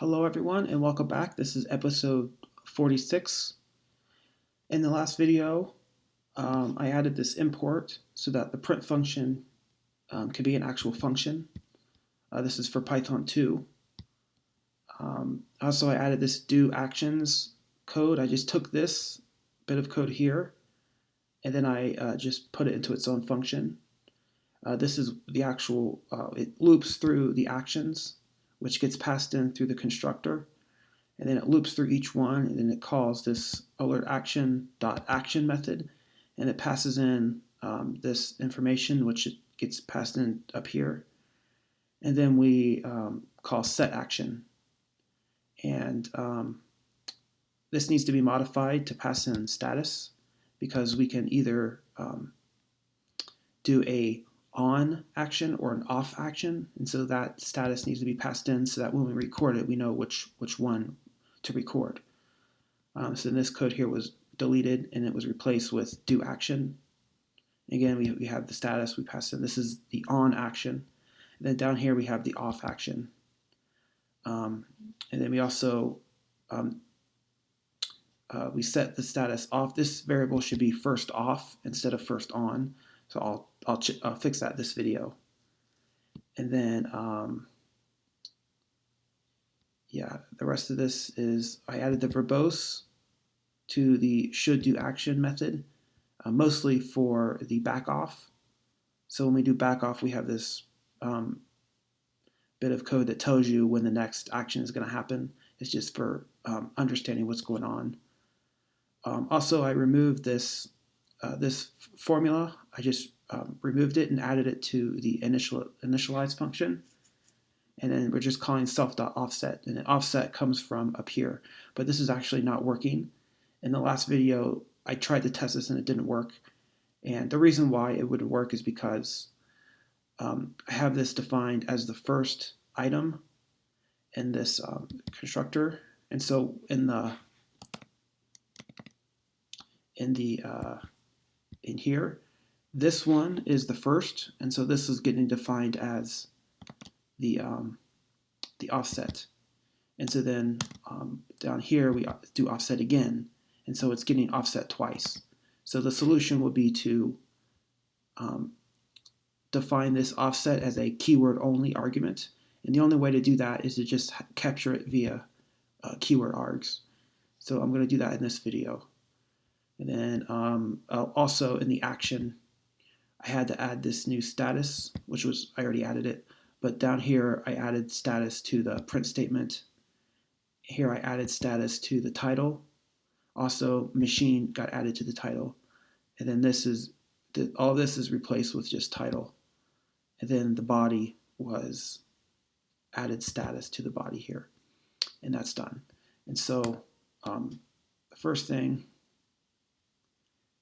Hello everyone and welcome back. This is episode 46. In the last video, I added this import so that the print function can be an actual function. This is for Python 2. Also, I added this do actions code. I just took this bit of code here and then I just put it into its own function. This is the actual, it loops through the actions, which gets passed in through the constructor, and then it loops through each one, and then it calls this alert action.action method, and it passes in this information, which it gets passed in up here, and then we call set action, and this needs to be modified to pass in status, because we can either do a on action or an off action, and so that status needs to be passed in so that when we record it we know which one to record. So this code here was deleted and it was replaced with do action. Again, we have the status we pass in. This is the on action, and then down here we have the off action, and then we also we set the status off. This variable should be first off instead of first on, so I'll fix that this video. And then yeah, the rest of this is I added the verbose to the should do action method, mostly for the back off. So when we do back off, we have this bit of code that tells you when the next action is going to happen. It's just for understanding what's going on. Also, I removed this formula. I just removed it and added it to the initialize function, and then we're just calling self.offset, and the offset comes from up here, but this is actually not working. In the last video I tried to test this and it didn't work, and the reason why it wouldn't work is because I have this defined as the first item in this constructor, and so in here, this one is the first, and so this is getting defined as the offset, and so then down here we do offset again, and so it's getting offset twice. So the solution would be to define this offset as a keyword only argument, and the only way to do that is to just capture it via keyword args. So I'm going to do that in this video. And then also in the action, I had to add this new status, which was, I already added it, but down here I added status to the print statement. Here I added status to the title. Also, machine got added to the title. And then all this is replaced with just title. And then the body was added status to the body here. And that's done. And so the first thing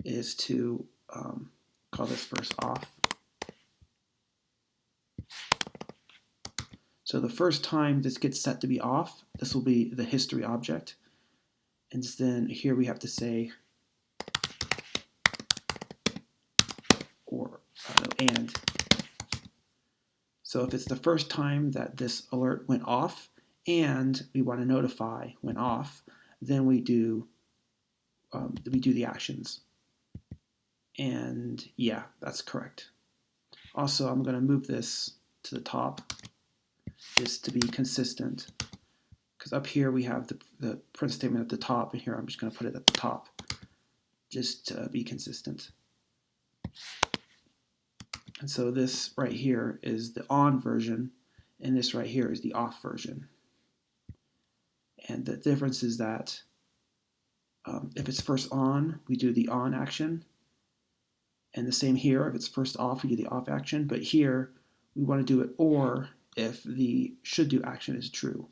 is to call this first off. So the first time this gets set to be off, this will be the history object. And then here we have to say, or and. So if it's the first time that this alert went off and we want to notify when off, then we do the actions. And yeah, that's correct. Also, I'm going to move this to the top just to be consistent, because up here we have the print statement at the top, and here I'm just going to put it at the top just to be consistent. And so this right here is the on version, and this right here is the off version. And the difference is that if it's first on, we do the on action. And the same here, if it's first off, we do the off action. But here, we want to do it or if the should do action is true.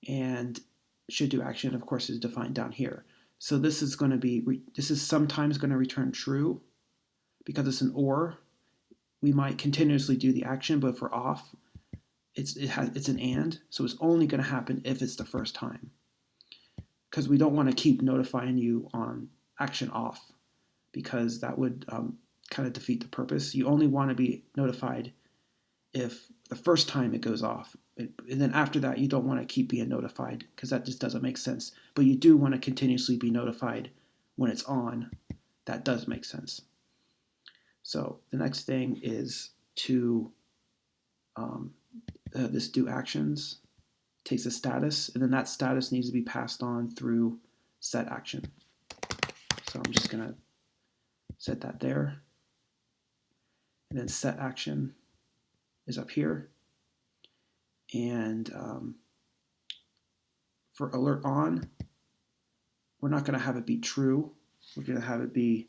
And should do action, of course, is defined down here. So this is going to be, this is sometimes going to return true because it's an or. We might continuously do the action, but if we're off, it's an and. So it's only going to happen if it's the first time, because we don't want to keep notifying you on action off, because that would kind of defeat the purpose. You only want to be notified if the first time it goes off, and then after that, you don't want to keep being notified because that just doesn't make sense. But you do want to continuously be notified when it's on. That does make sense. So the next thing is to this do actions takes a status, and then that status needs to be passed on through set action. So I'm just going to set that there. And then set action is up here. And for alert on, we're not going to have it be true. We're going to have it be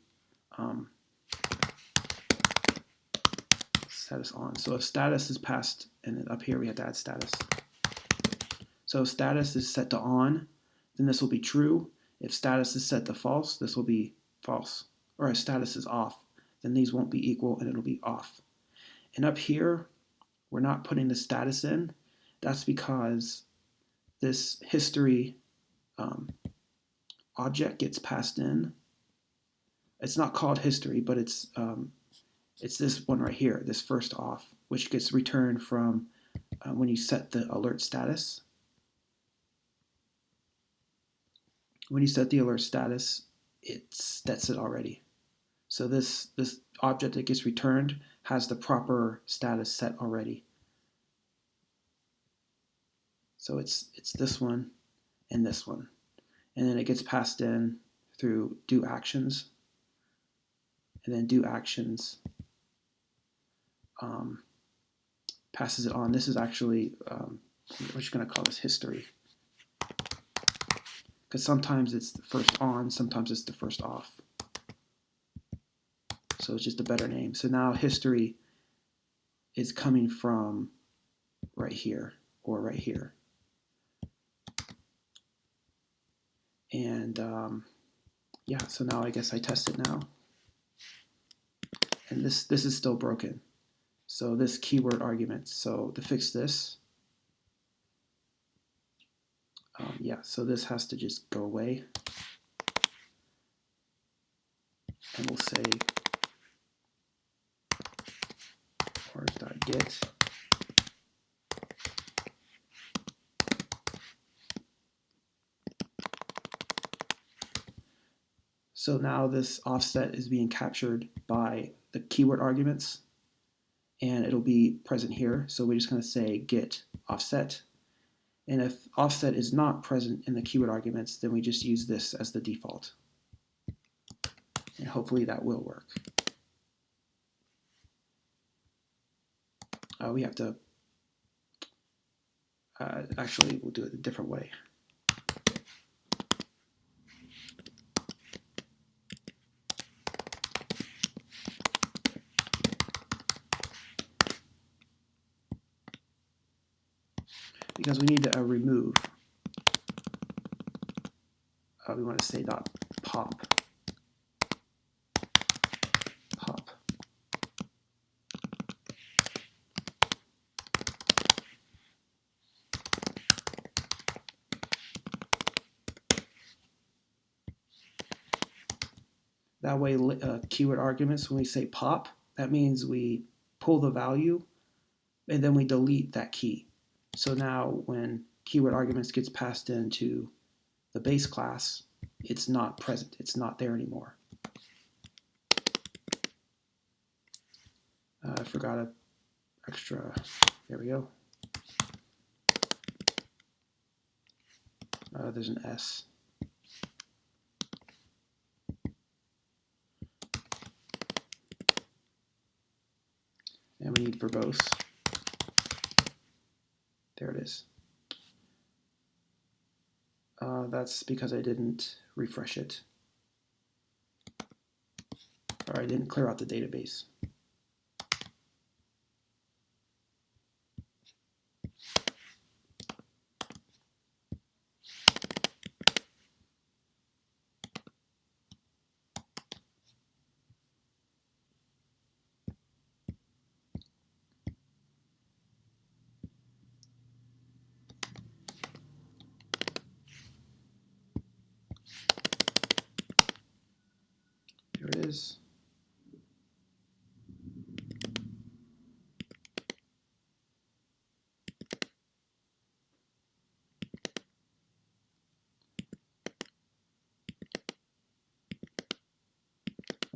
status on. So if status is passed, and then up here we have to add status. So if status is set to on, then this will be true. If status is set to false, this will be false. Or if status is off, then these won't be equal and it'll be off. And up here, we're not putting the status in. That's because this history object gets passed in. It's not called history, but it's this one right here, this first off, which gets returned from when you set the alert status. When you set the alert status, it sets it already. So this object that gets returned has the proper status set already. So it's this one and this one. And then it gets passed in through do actions. And then do actions passes it on. This is actually, we're just going to call this history. Because sometimes it's the first on, sometimes it's the first off. So it's just a better name. So now history is coming from right here or right here. And yeah, so now I guess I test it now. And this is still broken. So this keyword argument. So to fix this, yeah, so this has to just go away. And we'll say orders.get. So now this offset is being captured by the keyword arguments, and it'll be present here. So we're just going to say get offset. And if offset is not present in the keyword arguments, then we just use this as the default. And hopefully that will work. We have to, actually we'll do it a different way. Because we need to remove. We want to say dot pop. Pop. That way, keyword arguments, when we say pop, that means we pull the value and then we delete that key. So now when keyword arguments gets passed into the base class, it's not present. It's not there anymore. I forgot an extra. There we go. There's an S. And we need verbose. There it is. That's because I didn't refresh it. Or I didn't clear out the database. There it is.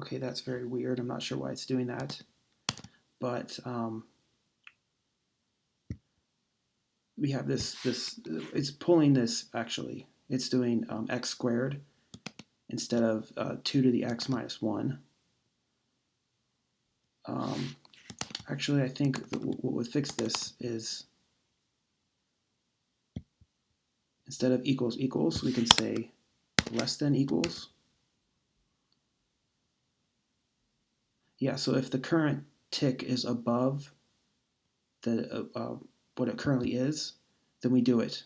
Okay, that's very weird. I'm not sure why it's doing that, but we have this, it's pulling this actually. It's doing x squared instead of 2 to the x minus 1. Actually, I think what would fix this is instead of equals equals, we can say less than equals. Yeah, so if the current tick is above the what it currently is, then we do it.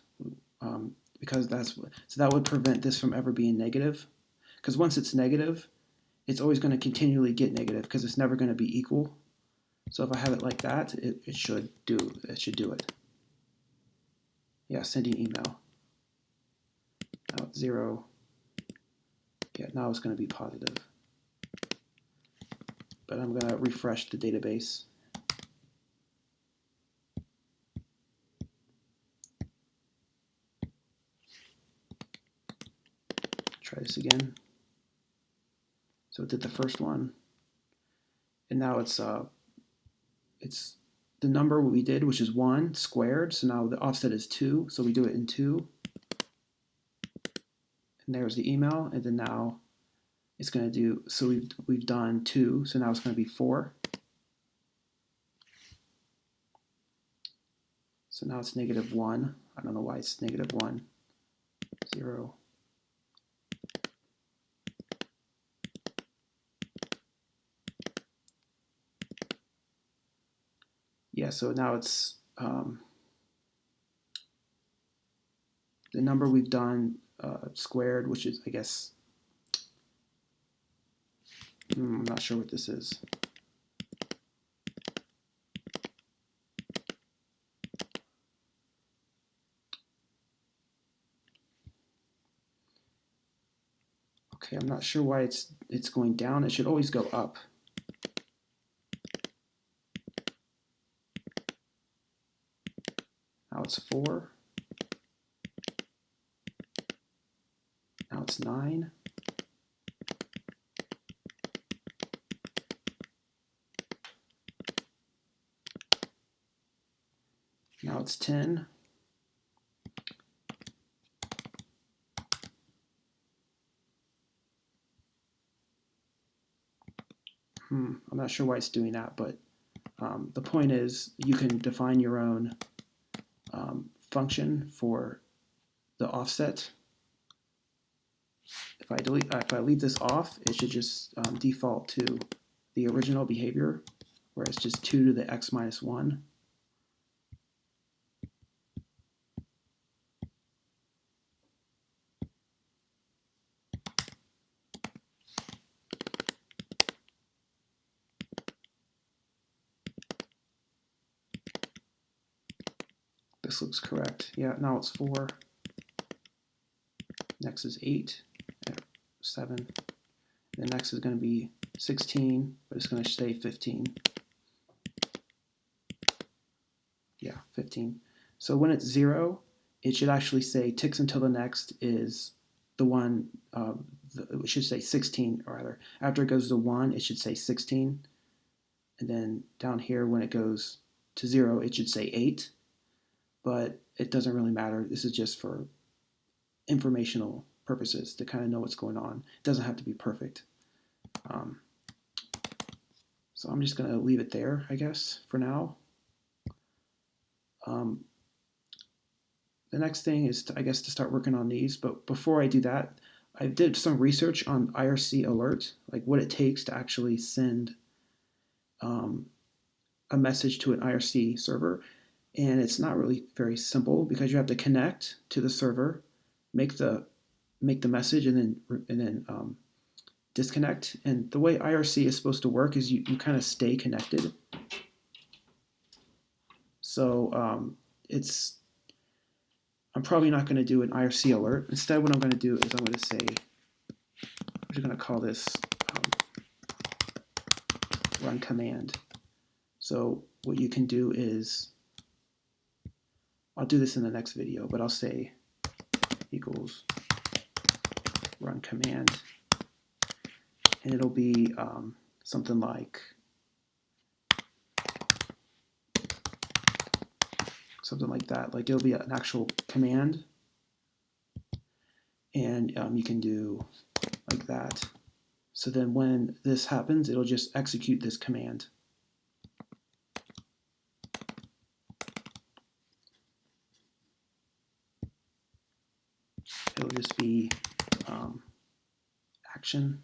Because so that would prevent this from ever being negative. Because once it's negative, it's always going to continually get negative because it's never going to be equal. So if I have it like that, it should do it. Yeah, sending email. Now it's 0. Yeah, now it's going to be positive. But I'm going to refresh the database. Try this again. So it did the first one, and now it's the number we did, which is 1 squared. So now the offset is 2, so we do it in 2. And there's the email, and then now it's going to do. So we've done 2, so now it's going to be 4. So now it's -1. I don't know why it's -1. 0. Yeah, so now it's the number we've done squared, which is, I guess, I'm not sure what this is. Okay, I'm not sure why it's going down. It should always go up. Now it's 4. Now it's 9. Now it's 10. I'm not sure why it's doing that, but the point is you can define your own function for the offset. If I leave this off, it should just default to the original behavior, where it's just 2 to the x minus 1. This looks correct. Yeah, now it's 4. Next is 8, 7. The next is going to be 16, but it's going to stay 15. Yeah, 15. So when it's 0, it should actually say ticks until the next is the one, it should say 16, or rather, after it goes to 1, it should say 16. And then down here, when it goes to 0, it should say 8. But it doesn't really matter. This is just for informational purposes to kind of know what's going on. It doesn't have to be perfect. So I'm just going to leave it there, I guess, for now. The next thing is, I guess, to start working on these. But before I do that, I did some research on IRC Alert, like what it takes to actually send a message to an IRC server. And it's not really very simple because you have to connect to the server, make the message, and then disconnect. And the way IRC is supposed to work is you kind of stay connected. So I'm probably not going to do an IRC alert. Instead, what I'm going to do is I'm going to say, I'm just going to call this run command. So what you can do is, I'll do this in the next video, but I'll say equals run command, and it'll be something like that. Like it'll be an actual command, and you can do like that. So then when this happens, it'll just execute this command. It'll just be action.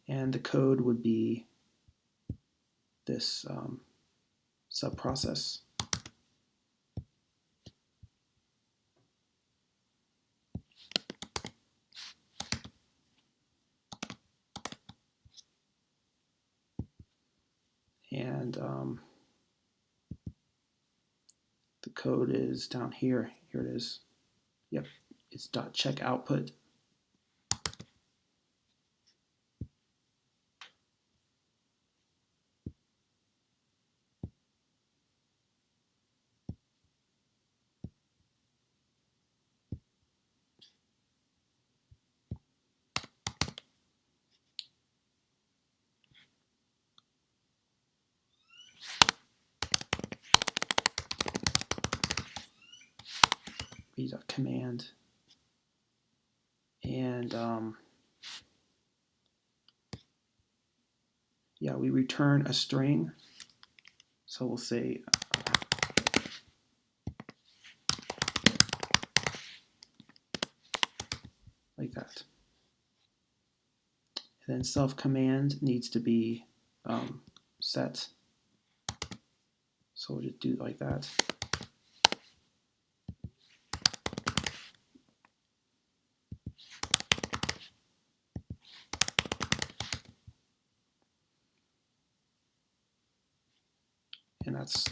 And the code would be this subprocess. And the code is down here. Here it is. Yep, it's .check output. Command, and yeah, we return a string. So we'll say like that. And then self command needs to be set. So we'll just do it like that. And that's,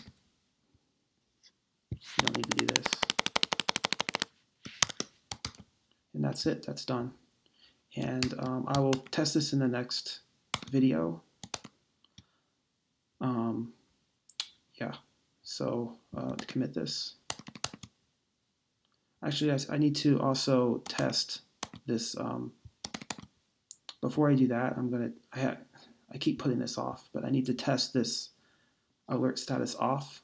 you don't need to do this. And that's it, that's done. And I will test this in the next video. Yeah, so to commit this. Actually, I need to also test this. Before I do that, I keep putting this off, but I need to test this alert status off.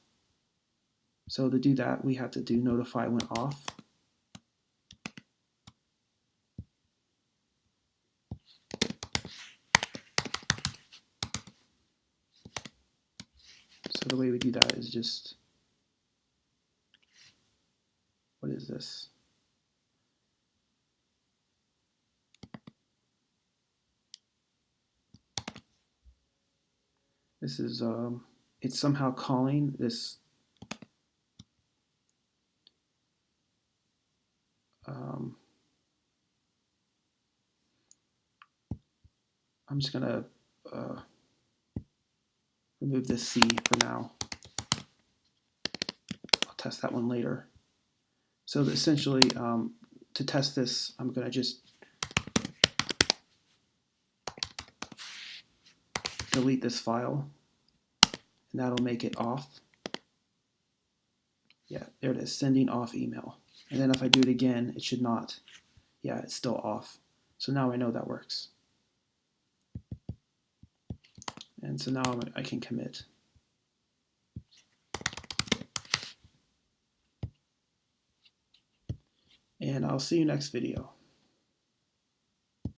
So to do that, we have to do notify when off. So the way we do that is just, what is this? This is, it's somehow calling this I'm just gonna remove this C for now. I'll test that one later. So essentially, to test this, I'm gonna just delete this file, and that'll make it off. Yeah, there it is, sending off email. And then if I do it again, it should not. Yeah, it's still off. So now I know that works. And so now I can commit. And I'll see you next video.